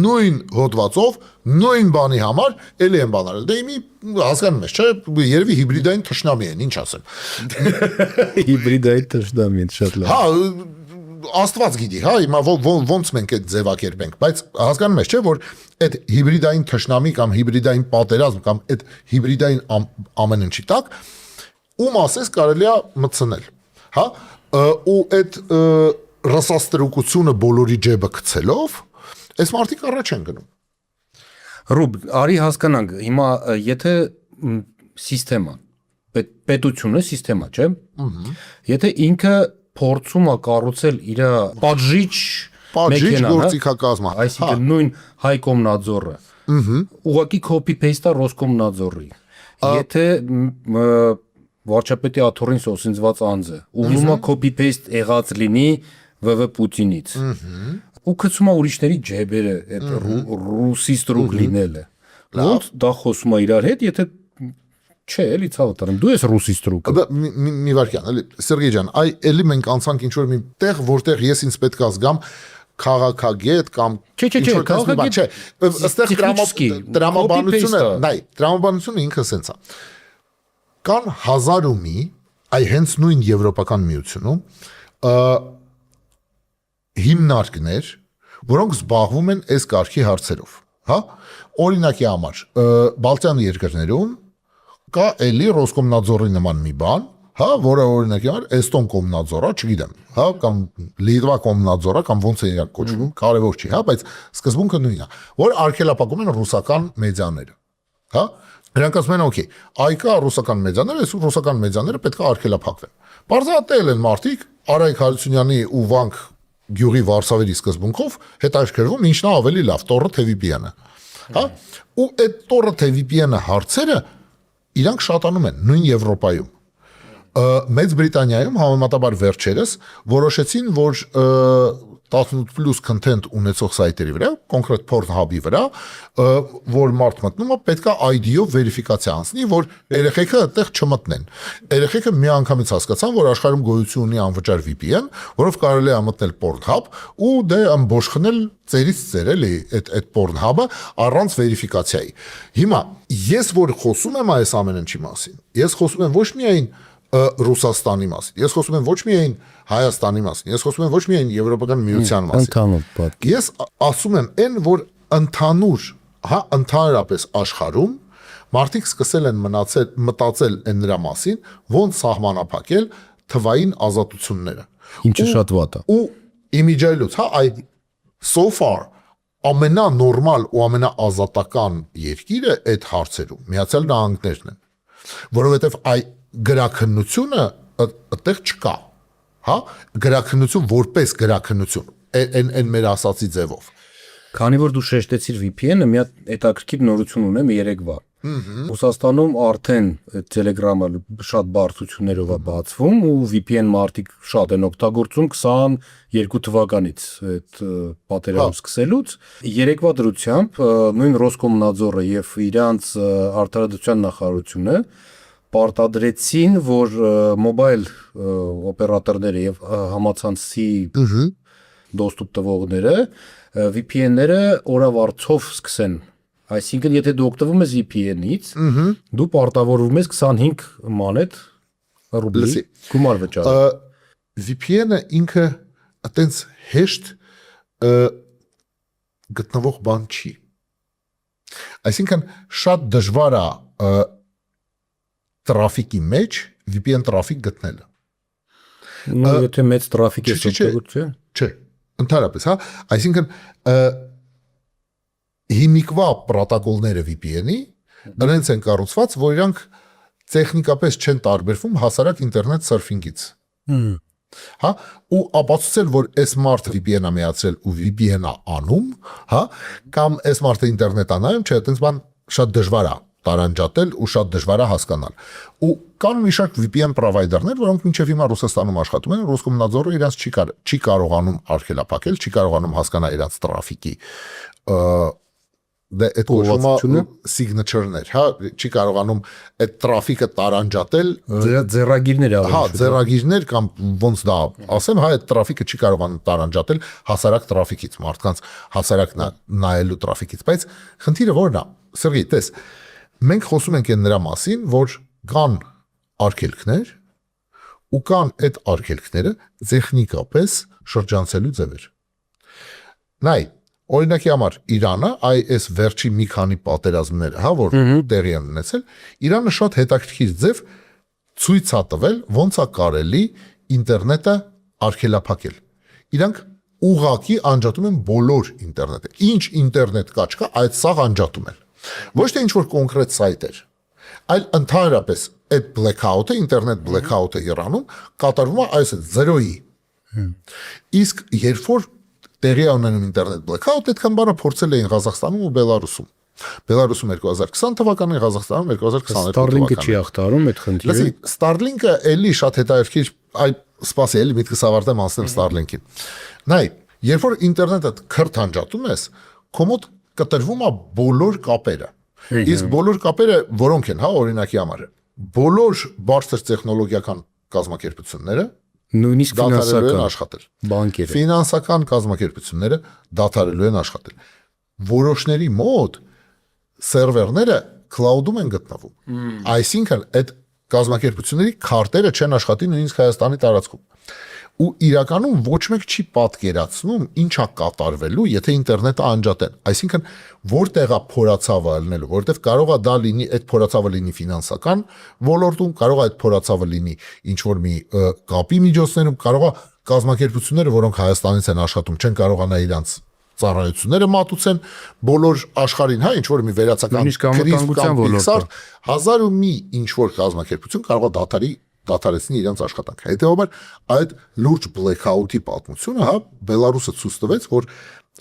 նույն հոդվածով, նույն բանի համար էլի են բան արել։ Դե իմի հասկանում ես, չէ՞, երևի հիբրիդային թշնամի են, ինչ ասեմ։ Հիբրիդային թշնամի են, շատ լավ։ Հա, Աստված գիտի, հա, հիմա ոնց մենք այդ ձևակերպենք, բայց հասկանում ես, չէ՞, որ այդ հիբրիդային թշնամի կամ հիբրիդային պատերազմ կամ այդ հիբրիդային ամեն ինչի տակ ում ասես կարելի է մտցնել, հա, ու այդ ռասաստրուկությունը բոլորի ջեբը գցելով, այս մարդիկ առաջ են գնում։ Ռուբ, արի հասկանանք, հիմա եթե սիստեմա, պետությունը սիստեմա, չէ՞։ Եթե ինքը փորձում է կառուցել իր պատժիչ գործիքակազմը, այսինքն նույն Հայկոմնadzորը, ուղղակի copy-paste-ը Ռոսկոմնadzորի։ Եթե վարչապետի աթոռին սոսինձված անձը ուղղում է copy-paste եղած լինի ՎՎ Պուտինից։ Ու գցում է ուրիշների ջեբերը, այդ ռուսի ստրուկ լինելը։ Ոնց դա խոսում է իրար հետ, եթե չէ, էլի ցավը տանեմ, դու ես ռուսի ստրուկը։ Մի վարքյան, էլի Սերգեյ ջան, էլի մենք անցանք ինչ-որ մի տեղ, որտեղ ես ինձ պետք է զգամ քաղաքագետ կամ Չէ, քաղաքագետ չէ, ըստեղ տրամաբանությունը, նայ, տրամաբանությունը ինքը սենց է։ Կան հազար ու մի, այ հենց նույն Եվրոպական միությունում հիմնարկներ, որոնք զբաղվում են այս կարգի հարցերով, հա? Օրինակի համար, Բալտյան երկրներում կա էլի Ռոսկոմնadzորի նման մի բան, հա, որը օրինակի համար Էստոն կոմնadzորը, չգիտեմ, հա, կամ Լիտվա կոմնadzորը, կամ ոնց է իրար կոչվում, կարևոր չի, հա, բայց սկզբունքը նույնն է, որ արգելափակում են ռուսական մեդիաները, հա? Նրանք ասում են, օքեյ, այ կա ռուսական մեդիաները, այս ռուսական մեդիաները պետք է արգելափակվեն։ Պարզատել են մարդիկ Արայք Հարությունյանի ու Վանք Գյուղի Վարշավերի սկզբունքով հետաքրքրվում ինչն է ավելի լավ, Tor-ը թե VPN-ը, հա? Ու այդ Tor-ը թե VPN-ը հարցերը իրանք շատանում են նույն Եվրոպայում։ Մեծ Բրիտանիայում համեմատաբար վերջերս որոշեցին, որ 18+ content ունեցող սայթերի վրա, կոնկրետ Pornhub-ի վրա, որ մարդ մտնում է, պետք է ID-ով վերիֆիկացիա անցնի, որ երեխեքը այդտեղ չմտնեն։ Երեխեքը միանգամից հասկացան, որ աշխարհում գոյություն ունի անվճար VPN, որով կարելի է մտնել Pornhub ու դե ամբողջնել ծերից ծեր էլի այդ Pornhub-ը առանց վերիֆիկացիայի։ Հիմա ես որ խոսում եմ այս ամեն ինչի մասին, ես խոսում եմ ոչ միայն Ռուսաստանի մասին, ես խոսում եմ ոչ միայն Հայաստանի մասին, ես խոսում եմ ոչ միայն Եվրոպական միության մասին։ Ես ասում եմ այն, որ ընդհանուր, հա, ընդհանրապես աշխարհում մարդիկ սկսել են մտածել այն նրա մասին, ոնց սահմանափակել թվային ազատությունները։ Ինչը շատ վատ է։ Ու իմիջայլուց, հա, այ so far ամենանորմալ ու ամենաազատական երկիրը այդ հարցերում Միացյալ Նահանգներն են, որովհետև այ գրաքննությունը այդտեղ չկա, հա, գրաքննություն որպես գրաքննություն, այն մեր ասացի ձևով։ Քանի որ դու շեշտեցիր VPN-ը, մի հատ հետաքրքիր նորություն ունեմ երեկվա։ Ռուսաստանում արդեն Telegram-ը շատ բարձություններով է բացվում ու VPN մարդիկ շատ են օգտագործում 22 թվականից այդ պատերազմ սկսելուց։ Երեկվա դրությամբ նույն Ռոսկոմնadzորը եւ իրանց արտադրության նախարարությունը պարտադրեցին, որ մոբայլ օպերատորները եւ համացանցի դոստուպ տվողները VPN-ները օրավարձով սկսեն։ Այսինքն, եթե դու օգտվում ես VPN-ից, դու պարտավորվում ես 25 մանետ ռուբլի գումար վճարել։ VPN-ը ինքը այտենց հեշտ գտնվող բան չի։ Այսինքն, շատ դժվար է տրաֆիկի մեջ VPN տրաֆիկ գտնելը։ Նույն եթե մեծ տրաֆիկ է օգտագործում, չէ, ընդհանրապես, հա, այսինքն հիմիկվա պրոտոկոլները VPN-ի նրանց են կառուցված, որ իրանք տեխնիկապես չեն տարբերվում հասարակ ինտերնետ սերֆինգից։ Հա, ու ապացուցել, որ այս մարդը VPN-ը միացրել ու VPN-ը անում, հա, կամ այս մարդը ինտերնետ անայում, չէ, այդպես բան շատ դժվար է տարանջատել ու շատ դժվար է հասկանալ։ Ու կան մի շարք VPN պրովայդերներ, որոնք մինչև հիմա Ռուսաստանում աշխատում են, Ռոսկոմնadzորը իրանց չի կարողանում արգելափակել, չի կարողանում հասկանալ իրանց տրաֆիկի դե այդ կողմը signature-ներ, հա, չի կարողանում այդ տրաֆիկը տարանջատել, ձեռագիրներ ավելի։ Հա, ձեռագիրներ կամ ոնց դա ասեմ, հա, այդ տրաֆիկը չի կարողանում տարանջատել հասարակ տրաֆիկից, մարդկանց հասարակ նայելու տրաֆիկից, բայց խնդիրը որն է, Սերգեյ, տես, մենք խոսում ենք նրա մասին, որ կան արգելքներ ու կան այդ արգելքները տեխնիկապես շրջանցելու ձևեր։ Նայ, օրինակի համար Իրանը, այս վերջի մի քանի պատերազմները, հա, որ տեղի են ունեցել, Իրանը շատ հետաքրքիր ձև ցույց է տվել, ոնց է կարելի ինտերնետը արգելափակել։ իրանք ուղղակի անջատում են բոլոր ինտերնետը։ Ինչ ինտերնետ կա չկա, այդ սաղ անջատում են։ Ոչ թե ինչ-որ կոնկրետ սայթեր, այլ ընդհանրապես այդ blackout-ը, ինտերնետ blackout-ը Իրանում կատարվում է այս 0-ի։ Իսկ երբ որ տեղի ունենում ինտերնետ blackout, այդքան բանը փորձել էին Ղազախստանում ու Բելարուսում։ Բելարուսում 2020 թվականին, Ղազախստանում 2022 Starlink-ը չի ախտարում այդ խնդիրը։ Լսի, Starlink-ը էլի շատ հետաքրքիր, այ սպասի, էլի միտքս ավարտեմ անցնել Starlink-ին։ Նայ, երբ որ ինտերնետը քրթ անջատում ես, կոմոդ կտրվում է բոլոր կապերը։ Իսկ բոլոր կապերը որոնք են, հա, օրինակի համար։ Բոլոր բարձր տեխնոլոգիական կազմակերպությունները նույնիսկ դադարելու են աշխատել։ Բանկերը։ Ֆինանսական կազմակերպությունները դադարելու են աշխատել։ Որոշների մոտ սերվերները cloud-ում են գտնվում։ Այսինքն այդ կազմակերպությունների քարտերը չեն աշխատի նույնիսկ Հայաստանի տարածքում։ Ու իրականում ոչ մեկ չի պատկերացնում ինչա կատարվելու, եթե ինտերնետը անջատեն։ Այսինքն որտեղա փորացավը ելնելու, որտեղ կարող է դա լինի, այդ փորացավը լինի ֆինանսական ոլորտում, կարող է այդ փորացավը լինի ինչ որ մի կապի միջոցներում, կարող է կազմակերպությունները, որոնք Հայաստանից են աշխատում, չեն կարողանա իրանց ծառայությունները մատուցեն բոլոր աշխարհին, հա, ինչ որ մի վերացական անվտանգության ոլորտը 1000 ու մի ինչ որ կազմակերպություն կարող է դադարեցնի իրենց աշխատանքը։ Հետևաբար այդ լուրջ blackout-ի պատմությունը, հա, Բելարուսը ցույց տվեց, որ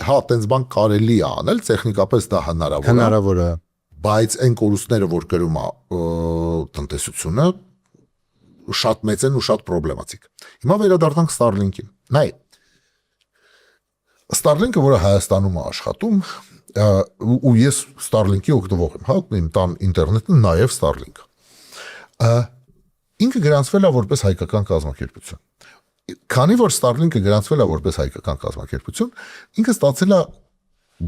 հա, տենց բան կարելի է անել, տեխնիկապես դա հնարավոր է, բայց այն կորուստները, որ կրում է տնտեսությունը, շատ մեծ են ու շատ պրոբլեմատիկ։ Հիմա վերադառնանք Starlink-ին։ Նայ, Starlink-ը, որը Հայաստանում է աշխատում, ու ես Starlink-ի օգտվող եմ, հա, իմ տան ինտերնետը նաև Starlink-ը։ Ինքը գրանցվել է որպես հայկական կազմակերպություն։ Քանի որ Starlink-ը գրանցվել է որպես հայկական կազմակերպություն, ինքը ստացել է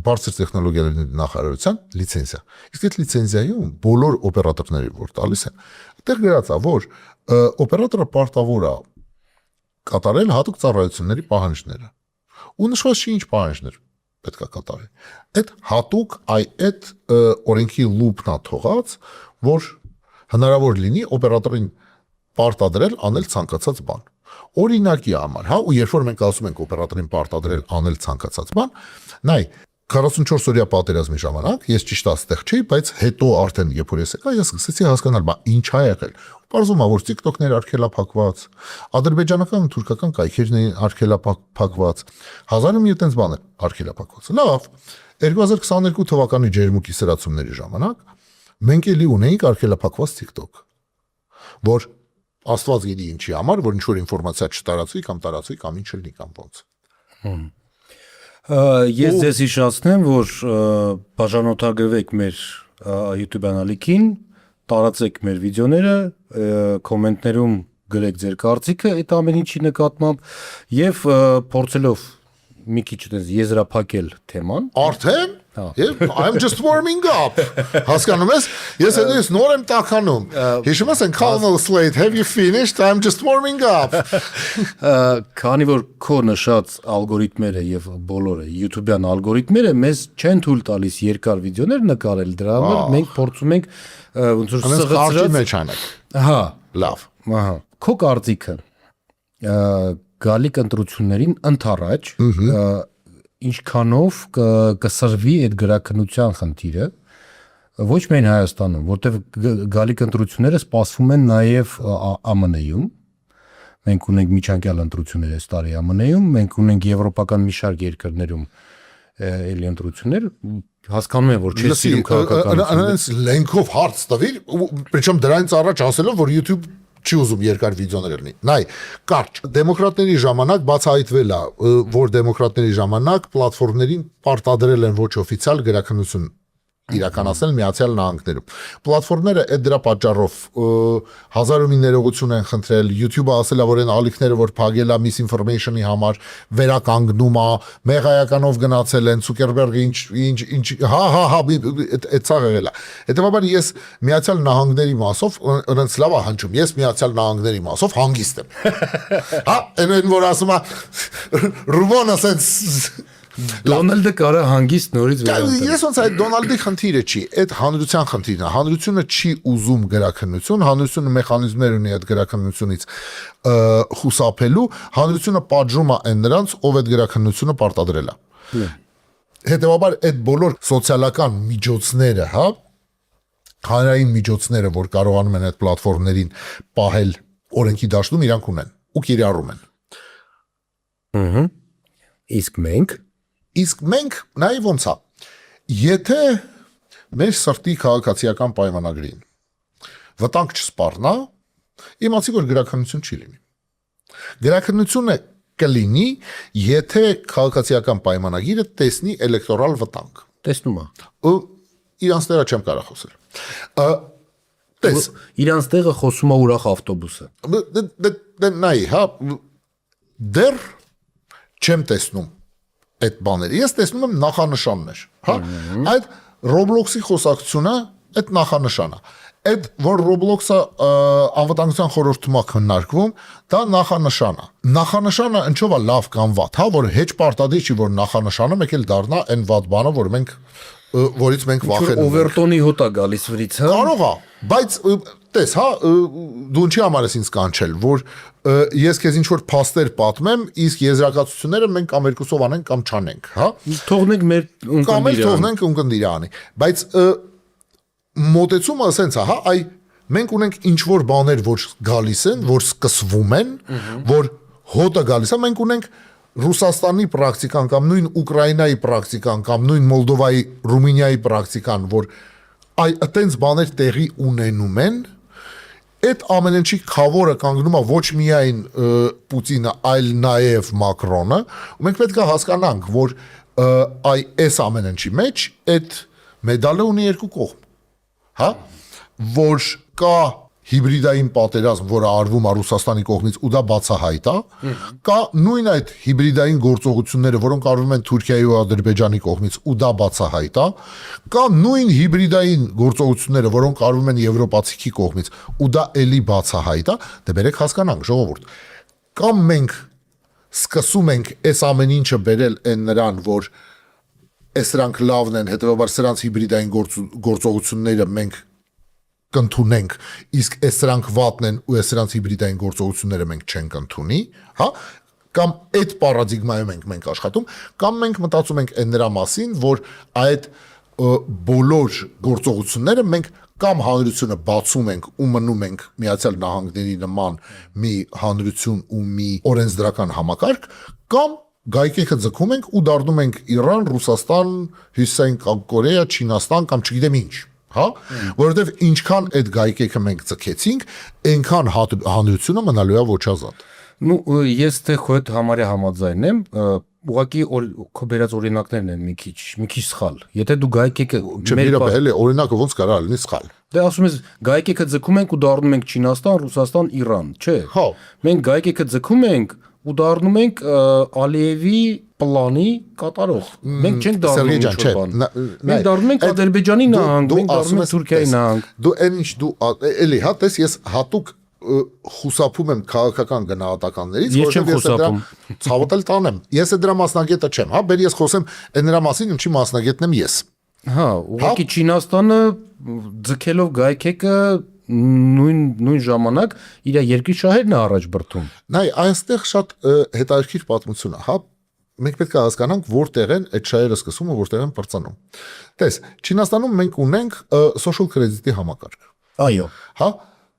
բարձր տեխնոլոգիաների նախարարության լիցենզիա։ Իսկ այդ լիցենզիայում բոլոր օպերատորները, որ տալիս են, այդտեղ գրած է, որ օպերատորը պարտավոր է կատարել հատուկ ծառայությունների պահանջները։ Ու նշված չի ինչ պահանջներ պետք է կատարի։ Այդ հատուկ այդ օրենքի լուպն է թողած, որ հնարավոր լինի օպերատորին պարտադրել անել ցանկացած բան։ Օրինակի համար, հա, ու երբ որ մենք ասում ենք օպերատորին պարտադրել անել ցանկացած բան, նայ 44 օրյա պատերազմի ժամանակ ես ճիշտ այստեղ չէի, բայց հետո արդեն երբ որ ես եկա, ես սկսեցի հասկանալ, բա ինչ ա եղել։ Պարզվում է, որ TikTok-ներ արգելափակված, ադրբեջանական ու թուրքական կայքերն էին արգելափակված, 1000 ու մի տենց բաներ արգելափակված։ Լավ, 2022 թվականի ջերմուկի սրացումների ժամանակ մենք էլի ունեինք արգելափակված TikTok, որ Աստված գիտի ինչի համար, որ ինչ-որ ինֆորմացիա չտարածվի կամ տարածվի կամ ինչ լինի կամ ոնց։ Ես ձեզ հիշեցնեմ, որ բաժանորդագրվեք մեր YouTube անալիքին, տարածեք մեր վիդեոները, կոմենտներում գրեք ձեր կարծիքը այդ ամեն ինչի նկատմամբ եւ փորձելով մի քիչ եզրափակել թեման։ Արդեն? I'm just warming up. Հասկանում ես? Ես հետո ես նոր եմ տականում։ Հիշում ես Colonel Slade, have you finished? I'm just warming up. Քանի որ քո նշած ալգորիթմերը եւ բոլորը YouTube-յան ալգորիթմերը մեզ չեն թույլ տալիս երկար վիդեոներ նկարել, դրա համար մենք փորձում ենք ոնց որ սղծրած մեջ անենք։ Հա, լավ։ Ահա։ Քո կարծիքը գալիք ընտրություններին ընթառաջ ինչքանով կսրվի այդ գրաքննության խնդիրը ոչ միայն Հայաստանում, որտեղ գալիք ընտրությունները սպասվում են նաև ԱՄՆ-ում։ Մենք ունենք միջանկյալ ընտրություններ այս տարի ԱՄՆ-ում, մենք ունենք եվրոպական մի շարք երկրներում էլի ընտրություններ, հասկանում եմ, որ չի սիրում քաղաքականությունը։ Անց լենքով հարց տվիր, причем դրանից առաջ ասելով, որ YouTube չի ուզում երկար վիդեոներ լինի։ Նայ, կարճ դեմոկրատների ժամանակ բացահայտվել է, որ դեմոկրատների ժամանակ պլատֆորմներին պարտադրել են ոչ օֆիցիալ գրաքննություն իրականացնել Միացյալ Նահանգներում։ Պլատֆորմները այդ դրա պատճառով հազարում մի ներողություն են խնդրել, YouTube-ը ասել է, որ այն ալիքները, որ փակել է misinformation-ի համար, վերականգնում է, մեղայականով գնացել են, Ցուկերբերգը ինչ այդ ցավը եղել է։ Հետևաբար ես Միացյալ Նահանգների մասով ոնց լավ է հնչում, ես Միացյալ Նահանգների մասով հանգիստ եմ։ Հա, այն որ ասում է Ռուբոնը ասենց Դոնալդը կարա հանգիստ նորից վերանալ։ Ես ոնց այդ Դոնալդի խնդիրը չի, այդ հանրության խնդիրն է։ Հանրությունը չի ուզում գրաքննություն, հանրությունը մեխանիզմներ ունի այդ գրաքննությունից խուսափելու, հանրությունը պատժում է այն նրանց, ով այդ գրաքննությունը պարտադրել է։ Հետևաբար այդ բոլոր սոցիալական միջոցները, հա, հանրային միջոցները, որ կարողանում են այդ պլատֆորմներին պահել օրենքի դաշտում, իրանք ունեն ու կիրառում են։ Իսկ մենք նայ ոնց է։ Եթե մեր սրտի քաղաքացիական պայմանագրին վտանգ չսպառնա, իմացի որ գրաքննություն չի լինի։ Գրաքննությունը կլինի, եթե քաղաքացիական պայմանագիրը տեսնի էլեկտորալ վտանգ։ Տեսնում է։ Ու իրանց տեղը չեմ կարող խոսել։ Տես, իրանց տեղը խոսում է ուրախ ավտոբուսը։ Դե նայ, հա, դեռ չեմ տեսնում այդ բաները։ Ես տեսնում եմ նախանշաններ, հա։ Այդ Roblox-ի խոսակցությունը այդ նախանշանն է։ Այդ որ Roblox-ը անվտանգության խորհրդում է քննարկվում, դա նախանշան է։ Նախանշանը ինչով է լավ կամ վատ, հա, որ հեչ պարտադիր չի որ նախանշանը մեկ էլ դառնա այն վատ բանը, որից մենք վախենում ենք։ Օվերտոնի հոտ է գալիս վրից, հա։ Կարող է, բայց տես, հա, դու ինչի համար ես ինձ կանչել, որ ես քեզ ինչ որ փաստեր պատմեմ, իսկ եզրակացությունները մենք կամ երկուսով անենք կամ չանենք, հա։ Թողնենք մեր կամ էլ թողնենք ունկնդիրը անի։ Բայց մոտեցումը ասենց է, հա, այ մենք ունենք ինչ որ բաներ, որ գալիս են, որ սկսվում են, որ հոտը գալիս է, մենք ունենք Ռուսաստանի պրակտիկան կամ նույն Ուկրաինայի պրակտիկան կամ նույն Մոլդովայի, Ռումինիայի պրակտիկան, որ այտենց բաներ տեղի ունենում են, այդ ամենինչի խավորը կանգնում է ոչ միայն Պուտինը, այլ նաև Մակրոնը, ու մենք պետք է հասկանանք, որ այս ամենինչի մեջ այդ մեդալը ունի երկու կողմ, հա, որ կա հիբրիդային պատերազմ, որը արվում է Ռուսաստանի կողմից ու դա բացահայտ է, կա նույն այդ հիբրիդային գործողությունները, որոնք արվում են Թուրքիայի ու Ադրբեջանի կողմից ու դա բացահայտ է, կա նույն հիբրիդային գործողությունները, որոնք արվում են եվրոպացիքի կողմից ու դա էլի բացահայտ է, դե բերեք հասկանանք, ժողովուրդ։ Կամ մենք սկսում ենք այս ամեն ինչը բերել այն նրան, որ սրանք լավն են, հետևաբար սրանց հիբրիդային գործողությունները մենք կընդունենք, իսկ սրանք վատն են ու սրանց հիբրիդային գործողությունները մենք չենք ընդունի, հա, կամ այդ պարադիգմայում ենք աշխատում, կամ մենք մտածում ենք այն նրա մասին, որ այդ բոլոր գործողությունները մենք կամ հանրությունը բացում ենք ու մնում ենք Միացյալ Նահանգների նման մի հանրություն ու մի օրենսդրական համակարգ, կամ գայքեքը ձգում ենք ու դառնում ենք Իրան, Ռուսաստան, Հյուսիսային Կորեա, Չինաստան կամ չգիտեմ ինչ, հա, որովհետև ինչքան այդ գայքեքը մենք ձգեցինք, այնքան հանրությունը մնալու է ոչ ազատ։ Ну, ես թե քո հետ համարյա համաձայն եմ, ուղղակի քո բերած օրինակներն են մի քիչ սխալ։ Եթե դու գայքեքը մեր օրինակը ոնց կարա լինի սխալ։ Դե ասում ես գայքեքը ձգում ենք ու դառնում ենք Չինաստան, Ռուսաստան, Իրան, չէ։ Հա։ Մենք գայքեքը ձգում ենք ու դառնում ենք Ալիևի պլանի կատարող։ Մենք չենք դառնում ինչ-որ բան։ Մենք դառնում ենք Ադրբեջանի նահանգ, մենք դառնում ենք Թուրքիայի նահանգ։ Դու այն ինչ դու էլի, հա, տես ես հատուկ խուսափում եմ քաղաքական գնահատականներից, որովհետև ես դրամ ցավոտ տանեմ։ Ես է դրա մասնագետը չեմ, հա, բեր ես խոսեմ այն նրա մասին, ինչի մասնագետն եմ ես։ Հա, ուղղակի Չինաստանը ձգելով գայքեկը նույն ժամանակ իր երկրի շահերն է առաջ բրթում։ Նայ, այստեղ շատ հետաքրքիր պատմություն է, հա, մենք պետք է հասկանանք որտեղ են այդ շահերը սկսում ու որտեղ են բրծանում։ Տես, Չինաստանում մենք ունենք social credit-ի համակարգ։ Այո։ Հա,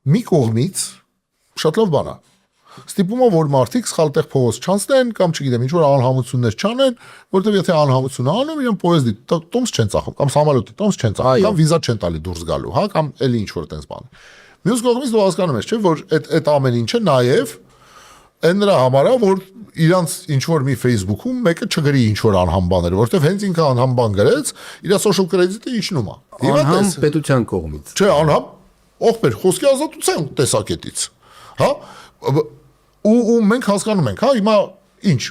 մի կողմից շատ լավ բան է։ Ստիպում է որ մարդիկ սխալ տեղ փողոց չանցնեն կամ չգիտեմ ինչ որ անհամություններ չանեն, որովհետև եթե անհամություն անում, իրեն պոեզդի տոմս չեն ծախում կամ համալուտի տոմս չեն ծախում կամ վիզա չեն տալի դուրս գալու, հա, կամ էլի ինչ որ տենց բան։ Մյուս կողմից դու հասկանում ես, չէ՞, որ այդ ամեն ինչը նաև այն նրա համար է, որ իրանց ինչ որ մի Facebook-ում մեկը չգրի ինչ որ անհամ բաներ, որովհետև հենց ինքը անհամ բան գրեց, իր social credit-ը իջնում է։ Անհամ պետության կողմից։ Չէ, անհամ ողբեր խոսքի ազատության տեսակետից, հա, ու մենք հասկանում ենք, հա, հիմա ինչ,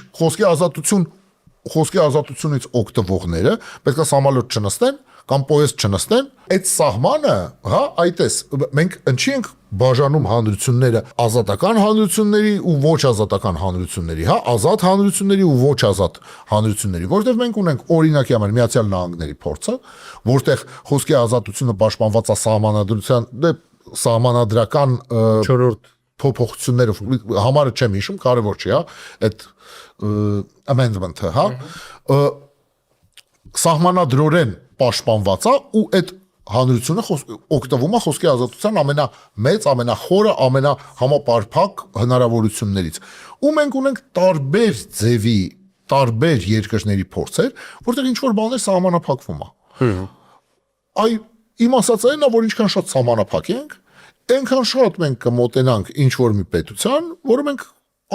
խոսքի ազատությունից օգտվողները պետք է սամալոտ չնստեն կամ պոեստ չնստեն, այդ սահմանը, հա, այդպես մենք ինչի ենք բաժանում հանրությունները ազատական հանրությունների ու ոչ ազատական հանրությունների, հա, ազատ հանրությունների ու ոչ ազատ հանրությունների, որտեղ մենք ունենք օրինակի համար Միացյալ Նահանգների փորձը, որտեղ խոսքի ազատությունը պաշտպանված է սահմանադրական 4-րդ փոփոխություններով համարը չեմ հիշում, կարևոր չի, հա, այդ amendment-ը, հա, սահմանադրորեն պաշտպանված է ու այդ հանրությունը օգտվում է խոսքի ազատության ամենամեծ, ամենախորը, ամենահամապարփակ հնարավորություններից։ Ու մենք ունենք տարբեր ձևի, տարբեր երկրների փորձեր, որտեղ ինչ որ բաներ սահմանափակվում է։ Այ իմ ասածն է, որ ինչքան շատ սահմանափակենք, այնքան շատ մենք կմոտենանք ինչ որ մի պետության, որը մենք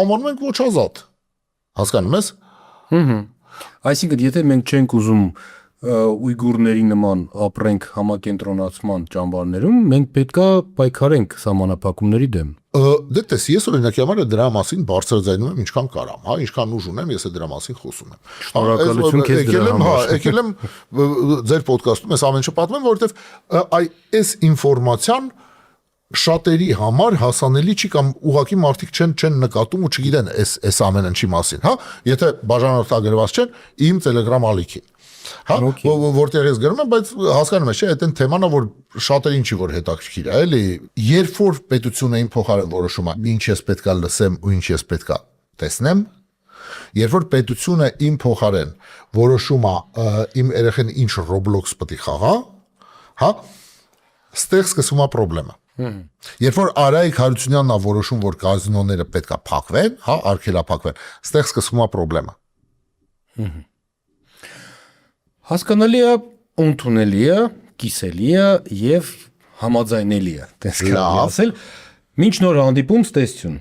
անվանում ենք ոչ ազատ։ Հասկանում ես։ Այսինքն, եթե մենք չենք ուզում ույգուրների նման ապրենք համակենտրոնացման ճամբարներում, մենք պետքա պայքարենք սահմանափակումների դեմ։ Դե տես, ես օրինակի համար դրա մասին բարձրաձայնում եմ ինչքան կարամ, հա, ինչքան ուժ ունեմ, ես դրա մասին խոսում եմ։ Շնորհակալություն քեզ դրա համար։ Եկել եմ ձեր ոդկասթում ես ամեն ինչ պատմեմ, որովհետև այս ինֆորմացիան շատերի համար հասանելի չի կամ ուղղակի մարդիկ չեն նկատում ու չգիտեն այս ամեն ինչի մասին, հա, եթե բաժանորդագրված չեն իմ Telegram ալիքին, հա, որտեղ ես գրում եմ, բայց հասկանում ես, չէ, այդ թեման է, որ շատերին չի որ հետաքրքիր է, էլի, երբ որ պետությունը իմ փոխարեն որոշում է, ինչ ես պետքա լսեմ ու ինչ ես պետքա տեսնեմ, երբ որ պետությունը իմ փոխարեն որոշում է իմ երեխան ինչ Roblox պետք է խաղա, հա, ստեղ սկսվում է խնդրեմը։ Երբ որ Արայիկ Հարությունյանն է որոշում, որ կազինոները պետքա փակվեն, հա, արգելափակվեն, ստեղ սկսվում է խնդրեմը։ Հասկանալի է, ընդունելի է, կիսելի է եւ համաձայնելի է, տես կարելի ասել։ Մինչ նոր հանդիպում, ստեսություն։